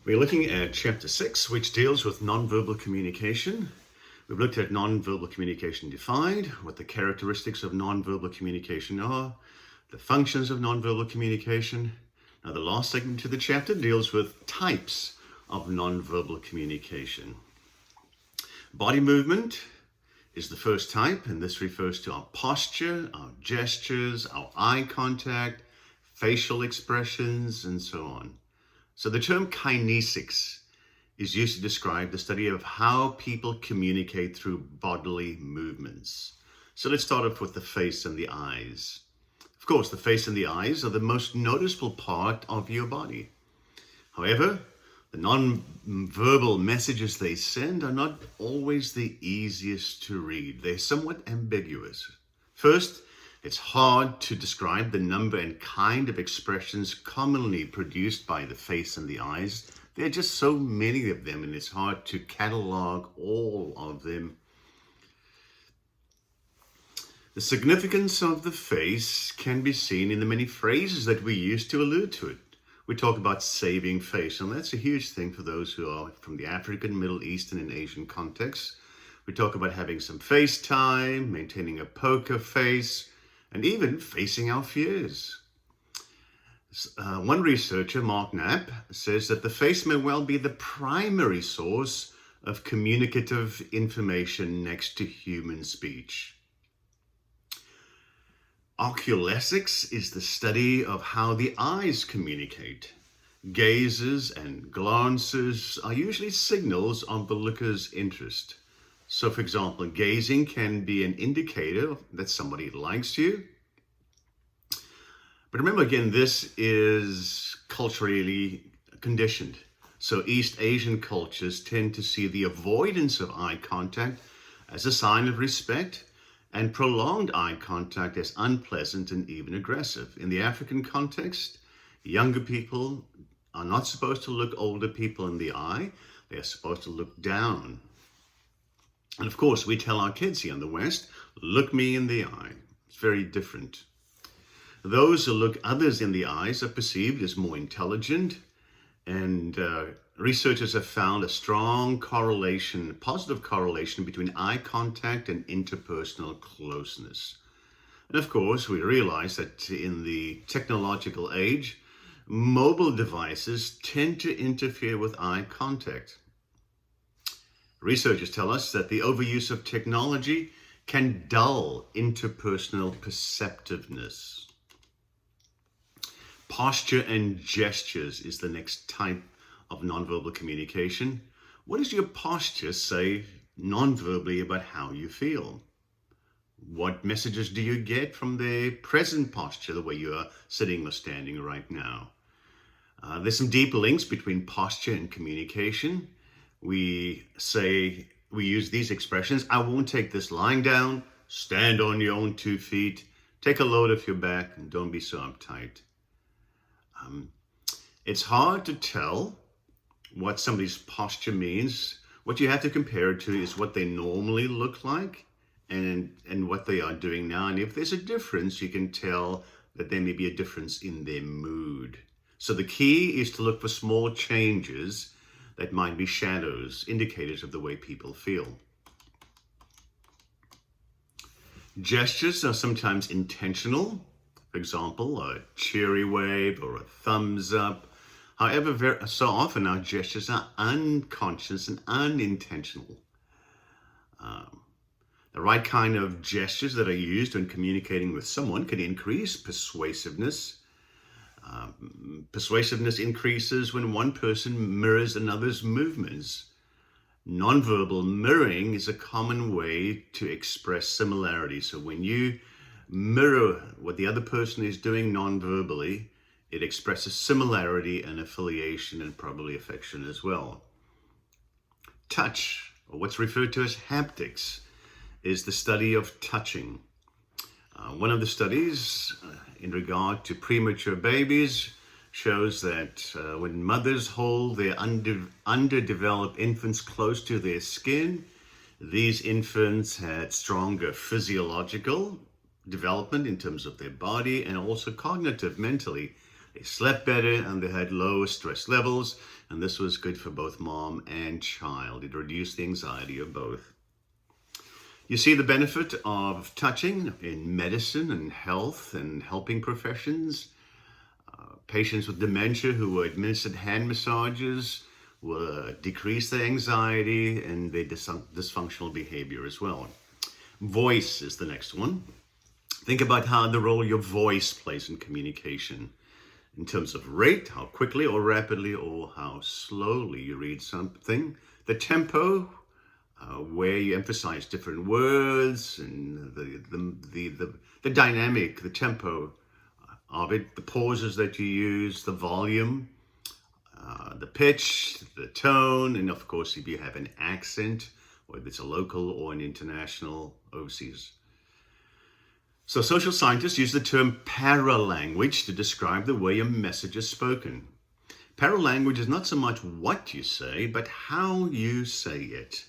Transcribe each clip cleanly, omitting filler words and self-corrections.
We're looking at chapter 6, which deals with nonverbal communication. We've looked at nonverbal communication defined, what the characteristics of nonverbal communication are, the functions of nonverbal communication. Now, the last segment of the chapter deals with types of nonverbal communication. Body movement is the first type, and this refers to our posture, our gestures, our eye contact, facial expressions, and so on. So the term kinesics is used to describe the study of how people communicate through bodily movements. So let's start off with the face and the eyes. Of course, the face and the eyes are the most noticeable part of your body. However, the non-verbal messages they send are not always the easiest to read. They're somewhat ambiguous. First, it's hard to describe the number and kind of expressions commonly produced by the face and the eyes. There are just so many of them, and it's hard to catalog all of them. The significance of the face can be seen in the many phrases that we use to allude to it. We talk about saving face, and that's a huge thing for those who are from the African, Middle Eastern, and Asian context. We talk about having some face time, maintaining a poker face, and even facing our fears. One researcher, Mark Knapp, says that the face may well be the primary source of communicative information next to human speech. Oculesics is the study of how the eyes communicate. Gazes and glances are usually signals of the looker's interest. So, for example, gazing can be an indicator that somebody likes you. But remember, again, this is culturally conditioned. So East Asian cultures tend to see the avoidance of eye contact as a sign of respect, and prolonged eye contact as unpleasant and even aggressive. In the African context, younger people are not supposed to look older people in the eye. They are supposed to look down. And of course, we tell our kids here in the West, look me in the eye. It's very different. Those who look others in the eyes are perceived as more intelligent, and researchers have found a strong correlation, positive correlation between eye contact and interpersonal closeness. And of course, we realize that in the technological age, mobile devices tend to interfere with eye contact. Researchers tell us that the overuse of technology can dull interpersonal perceptiveness. Posture and gestures is the next type of nonverbal communication. What does your posture say nonverbally about how you feel? What messages do you get from the present posture, the way you are sitting or standing right now? There's some deep links between posture and communication. We use these expressions: I won't take this lying down, stand on your own 2 feet, take a load off your back, and don't be so uptight. It's hard to tell what somebody's posture means. What you have to compare it to is what they normally look like and what they are doing now. And if there's a difference, you can tell that there may be a difference in their mood. So the key is to look for small changes that might be shadows, indicators of the way people feel. Gestures are sometimes intentional. For example, a cheery wave or a thumbs up. However, so often our gestures are unconscious and unintentional. The right kind of gestures that are used when communicating with someone can increase persuasiveness. Persuasiveness increases when one person mirrors another's movements. Nonverbal mirroring is a common way to express similarity. So when you mirror what the other person is doing non-verbally, it expresses similarity and affiliation and probably affection as well. Touch, or what's referred to as haptics, is the study of touching. One of the studies in regard to premature babies shows that when mothers hold their underdeveloped infants close to their skin, these infants had stronger physiological development in terms of their body and also cognitive, mentally. They slept better and they had lower stress levels. And this was good for both mom and child. It reduced the anxiety of both. You see the benefit of touching in medicine and health and helping professions. Patients with dementia who were administered hand massages will decrease their anxiety and their dysfunctional behavior as well. Voice is the next one. Think about how the role your voice plays in communication in terms of rate, how quickly or rapidly or how slowly you read something. The tempo, where you emphasize different words, and the dynamic, the tempo of it, the pauses that you use, the volume, the pitch, the tone, and of course if you have an accent, whether it's a local or an international, overseas. So social scientists use the term paralanguage to describe the way a message is spoken. Paralanguage is not so much what you say, but how you say it.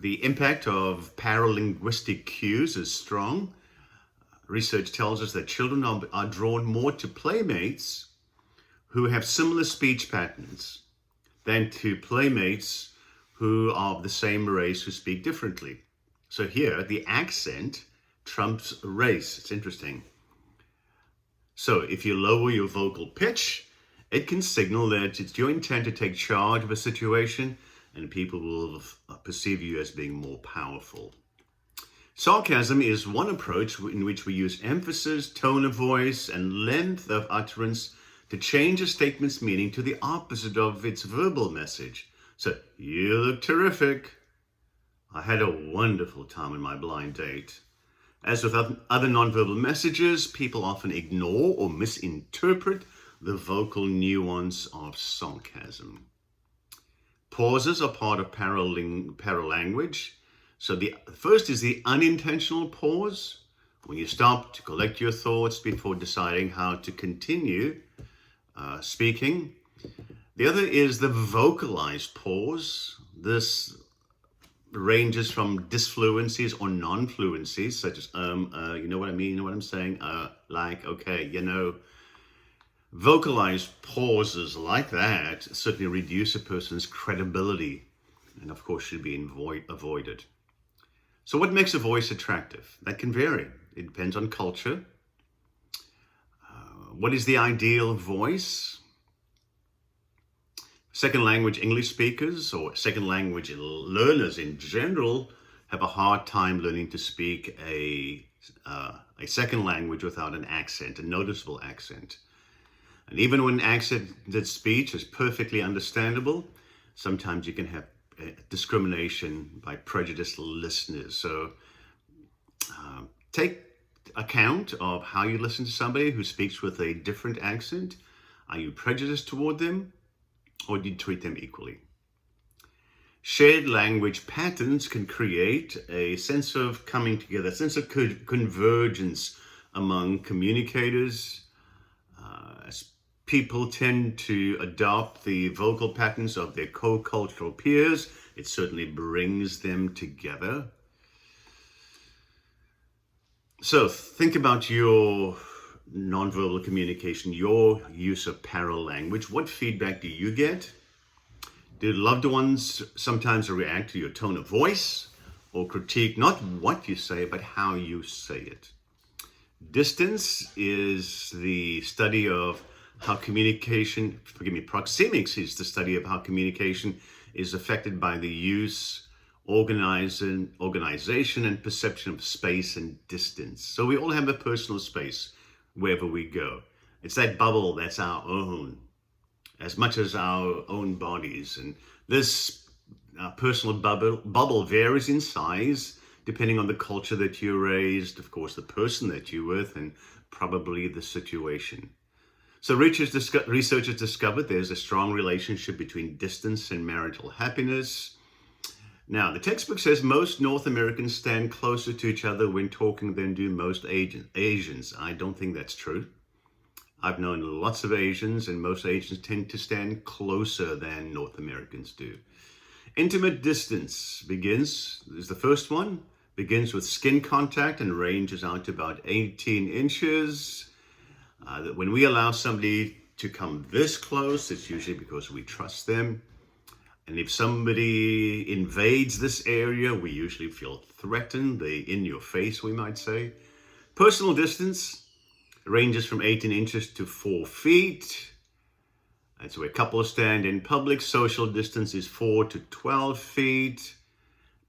The impact of paralinguistic cues is strong. Research tells us that children are drawn more to playmates who have similar speech patterns than to playmates who are of the same race who speak differently. So here, the accent trumps race. It's interesting. So if you lower your vocal pitch, it can signal that it's your intent to take charge of a situation and people will perceive you as being more powerful. Sarcasm is one approach in which we use emphasis, tone of voice, and length of utterance to change a statement's meaning to the opposite of its verbal message. So, you look terrific. I had a wonderful time on my blind date. As with other nonverbal messages, people often ignore or misinterpret the vocal nuance of sarcasm. Pauses are part of paralanguage. So the first is the unintentional pause, when you stop to collect your thoughts before deciding how to continue speaking. The other is the vocalized pause. This ranges from disfluencies or non-fluencies, such as, you know what I mean, you know what I'm saying, like, okay, you know. Vocalized pauses like that certainly reduce a person's credibility and, of course, should be avoided. So what makes a voice attractive? That can vary. It depends on culture. What is the ideal voice? Second language English speakers or second language learners in general have a hard time learning to speak a second language without an accent, a noticeable accent. And even when accented speech is perfectly understandable, sometimes you can have discrimination by prejudiced listeners. So take account of how you listen to somebody who speaks with a different accent. Are you prejudiced toward them, or do you treat them equally? Shared language patterns can create a sense of coming together, a sense of convergence among communicators. As people tend to adopt the vocal patterns of their co-cultural peers, it certainly brings them together. So think about your nonverbal communication, your use of paralanguage. What feedback do you get? Do loved ones sometimes react to your tone of voice or critique not what you say, but how you say it? Distance is the study of how communication, proxemics is the study of how communication is affected by the use, organization, and perception of space and distance. So we all have a personal space wherever we go. It's that bubble that's our own, as much as our own bodies. And this personal bubble varies in size depending on the culture that you're raised, of course, the person that you're with, and probably the situation. So researchers discovered there's a strong relationship between distance and marital happiness. Now, the textbook says most North Americans stand closer to each other when talking than do most Asians. I don't think that's true. I've known lots of Asians, and most Asians tend to stand closer than North Americans do. Intimate distance is the first one, begins with skin contact and ranges out to about 18 inches. That when we allow somebody to come this close, it's usually because we trust them. And if somebody invades this area, we usually feel threatened. They in your face, we might say. Personal distance ranges from 18 inches to 4 feet. That's where couples stand in public. Social distance is 4 to 12 feet.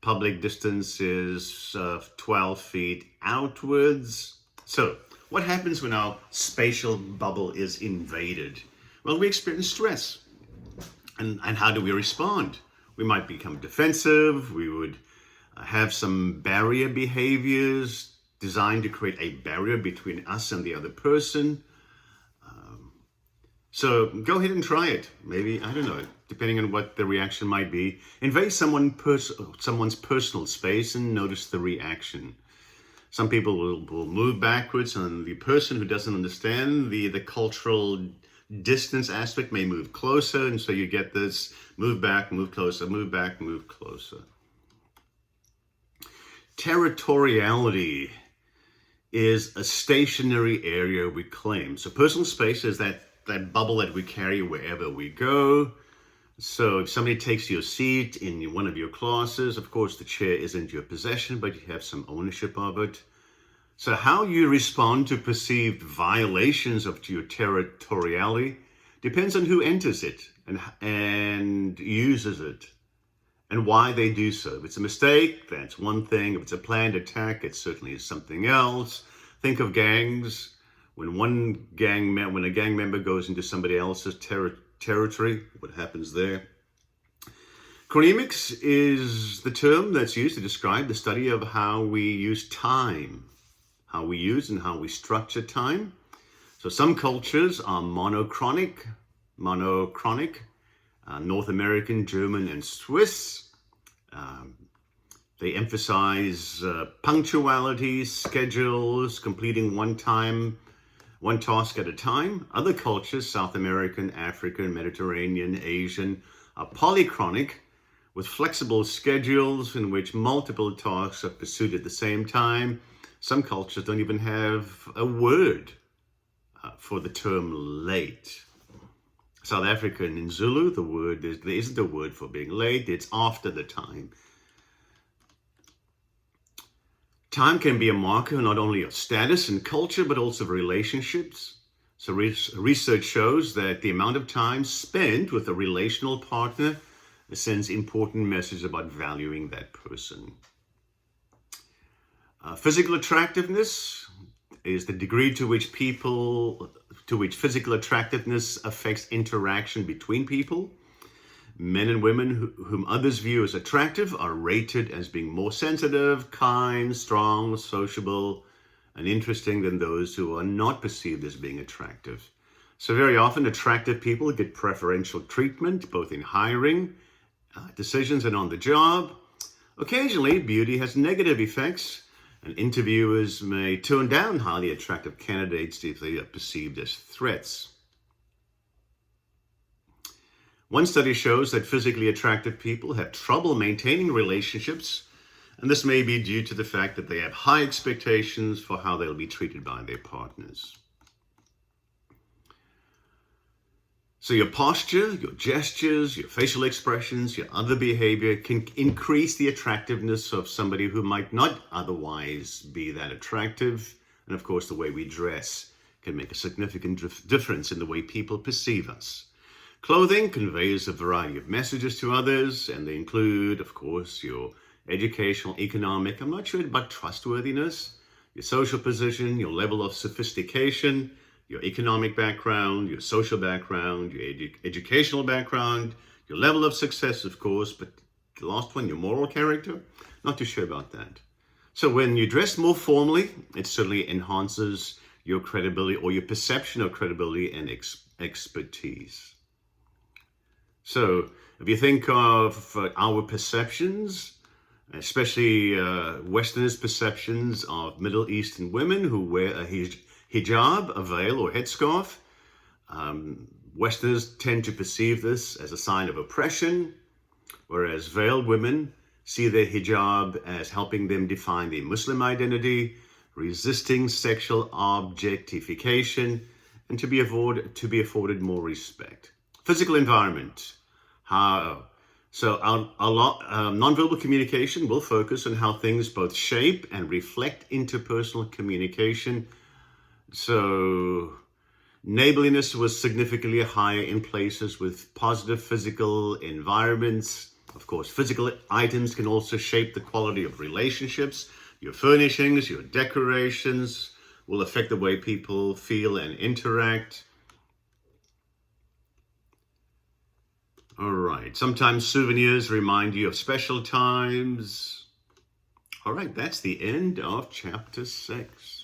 Public distance is 12 feet outwards. So, what happens when our spatial bubble is invaded? Well, we experience stress. And how do we respond? We might become defensive. We would have some barrier behaviors designed to create a barrier between us and the other person. So go ahead and try it. Maybe, I don't know, depending on what the reaction might be. Invade someone's personal space and notice the reaction. Some people will move backwards, and the person who doesn't understand the cultural distance aspect may move closer, and so you get this move back, move closer, move back, move closer. Territoriality is a stationary area we claim. So personal space is that bubble that we carry wherever we go. So if somebody takes your seat in one of your classes, of course the chair isn't your possession, but you have some ownership of it. So how you respond to perceived violations of your territoriality depends on who enters it and uses it and why they do so. If it's a mistake, that's one thing. If it's a planned attack, it certainly is something else. Think of gangs. When a gang member goes into somebody else's territory, what happens there? Chronemics is the term that's used to describe the study of how we use time, how we use and how we structure time. So some cultures are monochronic, North American, German, and Swiss. They emphasize punctuality, schedules, completing one task at a time. Other cultures, South American, African, Mediterranean, Asian, are polychronic with flexible schedules in which multiple tasks are pursued at the same time. Some cultures don't even have a word for the term late. South African in Zulu, there isn't a word for being late. It's after the time. Time can be a marker not only of status and culture, but also of relationships. So research shows that the amount of time spent with a relational partner sends important messages about valuing that person. Physical attractiveness is the degree to which physical attractiveness affects interaction between people. Men and women whom others view as attractive are rated as being more sensitive, kind, strong, sociable, and interesting than those who are not perceived as being attractive. So very often attractive people get preferential treatment, both in hiring, decisions, and on the job. Occasionally, beauty has negative effects, and interviewers may turn down highly attractive candidates if they are perceived as threats. One study shows that physically attractive people have trouble maintaining relationships, and this may be due to the fact that they have high expectations for how they'll be treated by their partners. So your posture, your gestures, your facial expressions, your other behavior can increase the attractiveness of somebody who might not otherwise be that attractive. And of course, the way we dress can make a significant difference in the way people perceive us. Clothing conveys a variety of messages to others, and they include, of course, your educational, economic, I'm not sure about trustworthiness, your social position, your level of sophistication, your economic background, your social background, your educational background, your level of success, of course, but the last one, your moral character, not too sure about that. So when you dress more formally, it certainly enhances your credibility or your perception of credibility and expertise. So if you think of our perceptions, especially Westerners' perceptions of Middle Eastern women who wear a hijab, a veil or headscarf, Westerners tend to perceive this as a sign of oppression, whereas veiled women see their hijab as helping them define their Muslim identity, resisting sexual objectification, and to be afforded more respect. Physical environment. How? So nonverbal communication will focus on how things both shape and reflect interpersonal communication. So neighborliness was significantly higher in places with positive physical environments. Of course, physical items can also shape the quality of relationships. Your furnishings, your decorations will affect the way people feel and interact. All right. Sometimes souvenirs remind you of special times. All right. That's the end of chapter 6.